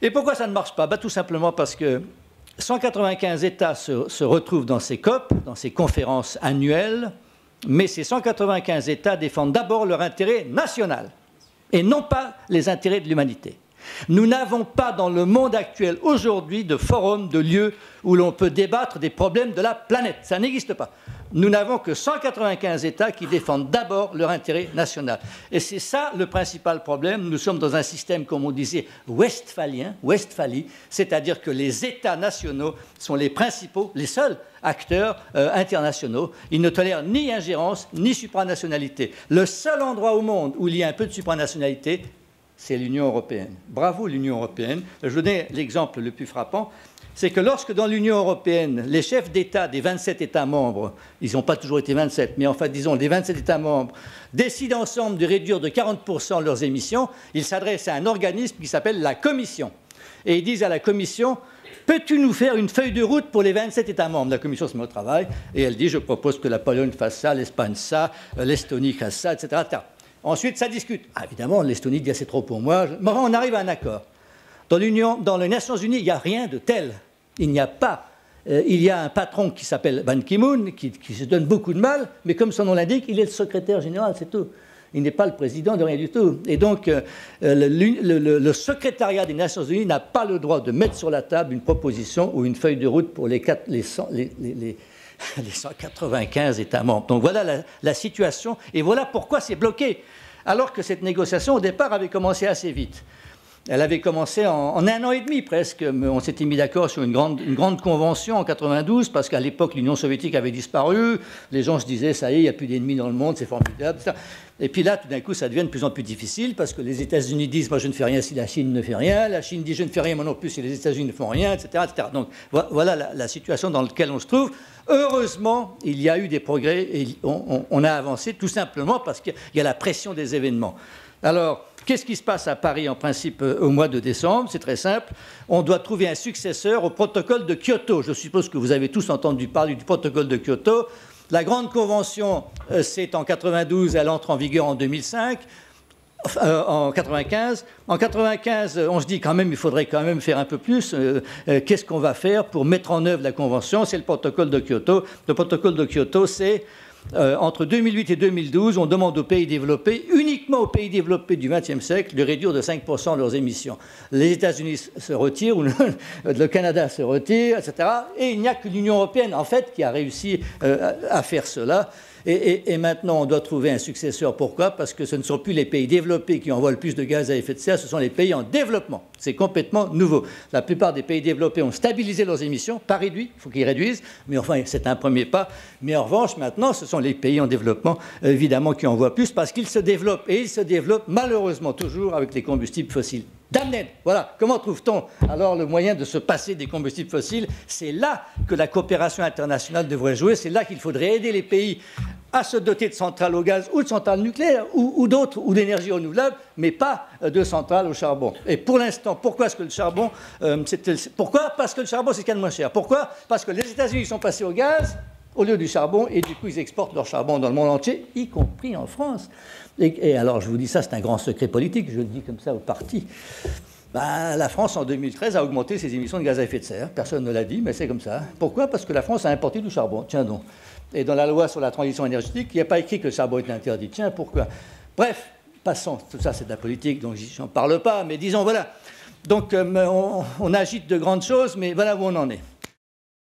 Et pourquoi ça ne marche pas? Tout simplement parce que 195 États se retrouvent dans ces COP, dans ces conférences annuelles, mais ces 195 États défendent d'abord leur intérêt national et non pas les intérêts de l'humanité. Nous n'avons pas dans le monde actuel aujourd'hui de forum, de lieu où l'on peut débattre des problèmes de la planète. Ça n'existe pas. Nous n'avons que 195 États qui défendent d'abord leur intérêt national. Et c'est ça le principal problème. Nous sommes dans un système, comme on disait, westphalien, Westphalie, c'est-à-dire que les États nationaux sont les principaux, les seuls acteurs internationaux. Ils ne tolèrent ni ingérence, ni supranationalité. Le seul endroit au monde où il y a un peu de supranationalité, c'est l'Union européenne. Bravo l'Union européenne. Je vous donne l'exemple le plus frappant, c'est que lorsque dans l'Union européenne, les chefs d'État des 27 États membres, ils n'ont pas toujours été 27, mais enfin disons les 27 États membres, décident ensemble de réduire de 40% leurs émissions, ils s'adressent à un organisme qui s'appelle la Commission. Et ils disent à la Commission, peux-tu nous faire une feuille de route pour les 27 États membres? La Commission se met au travail et elle dit, je propose que la Pologne fasse ça, l'Espagne ça, l'Estonie fasse ça, etc. Ensuite, ça discute. Ah, évidemment, l'Estonie dit, c'est trop pour moi. Mais on arrive à un accord. Dans les Nations Unies, il n'y a rien de tel. Il n'y a pas. Il y a un patron qui s'appelle Ban Ki-moon, qui se donne beaucoup de mal, mais comme son nom l'indique, il est le secrétaire général, c'est tout. Il n'est pas le président de rien du tout. Et donc, le secrétariat des Nations Unies n'a pas le droit de mettre sur la table une proposition ou une feuille de route pour les 195 États membres. Donc voilà la situation, et voilà pourquoi c'est bloqué. Alors que cette négociation, au départ, avait commencé assez vite. Elle avait commencé en un an et demi presque. On s'était mis d'accord sur une grande convention en 92, parce qu'à l'époque, l'Union soviétique avait disparu. Les gens se disaient, ça y est, il n'y a plus d'ennemis dans le monde, c'est formidable. Etc. Et puis là, tout d'un coup, ça devient de plus en plus difficile, parce que les États-Unis disent, moi je ne fais rien si la Chine ne fait rien. La Chine dit, je ne fais rien moi non plus si les États-Unis ne font rien, etc. etc. Donc voilà la situation dans laquelle on se trouve. Heureusement, il y a eu des progrès et on a avancé tout simplement parce qu'il y a la pression des événements. Alors, qu'est-ce qui se passe à Paris en principe au mois de décembre? C'est très simple. On doit trouver un successeur au protocole de Kyoto. Je suppose que vous avez tous entendu parler du protocole de Kyoto. La grande convention, c'est en 92, elle entre en vigueur en 2005. En 95. En 95, on se dit quand même, il faudrait quand même faire un peu plus. Qu'est-ce qu'on va faire pour mettre en œuvre la Convention? C'est le protocole de Kyoto. Le protocole de Kyoto, c'est entre 2008 et 2012, on demande aux pays développés, uniquement aux pays développés du XXe siècle, de réduire de 5% leurs émissions. Les États-Unis se retirent, ou le Canada se retire, etc. Et il n'y a que l'Union européenne, en fait, qui a réussi à faire cela. Et maintenant, on doit trouver un successeur. Pourquoi? Parce que ce ne sont plus les pays développés qui envoient le plus de gaz à effet de serre, ce sont les pays en développement. C'est complètement nouveau. La plupart des pays développés ont stabilisé leurs émissions, pas réduit, il faut qu'ils réduisent, mais enfin, c'est un premier pas. Mais en revanche, maintenant, ce sont les pays en développement, évidemment, qui envoient plus, parce qu'ils se développent, et ils se développent malheureusement toujours avec les combustibles fossiles. Damned. Voilà. Comment trouve-t-on alors le moyen de se passer des combustibles fossiles? C'est là que la coopération internationale devrait jouer. C'est là qu'il faudrait aider les pays à se doter de centrales au gaz ou de centrales nucléaires ou d'autres, ou d'énergie renouvelable, mais pas de centrales au charbon. Et pour l'instant, pourquoi est-ce que le charbon... pourquoi? Parce que le charbon, c'est ce qu'il y a de moins cher. Pourquoi? Parce que les États-Unis sont passés au gaz au lieu du charbon, et du coup, ils exportent leur charbon dans le monde entier, y compris en France. Et alors, je vous dis ça, c'est un grand secret politique, je le dis comme ça au parti. La France, en 2013, a augmenté ses émissions de gaz à effet de serre. Personne ne l'a dit, mais c'est comme ça. Pourquoi? Parce que la France a importé du charbon. Tiens donc. Et dans la loi sur la transition énergétique, il n'y a pas écrit que le charbon était interdit. Tiens, pourquoi? Bref, passons. Tout ça, c'est de la politique, donc j'en parle pas. Mais disons, voilà. Donc, on agite de grandes choses, mais voilà où on en est.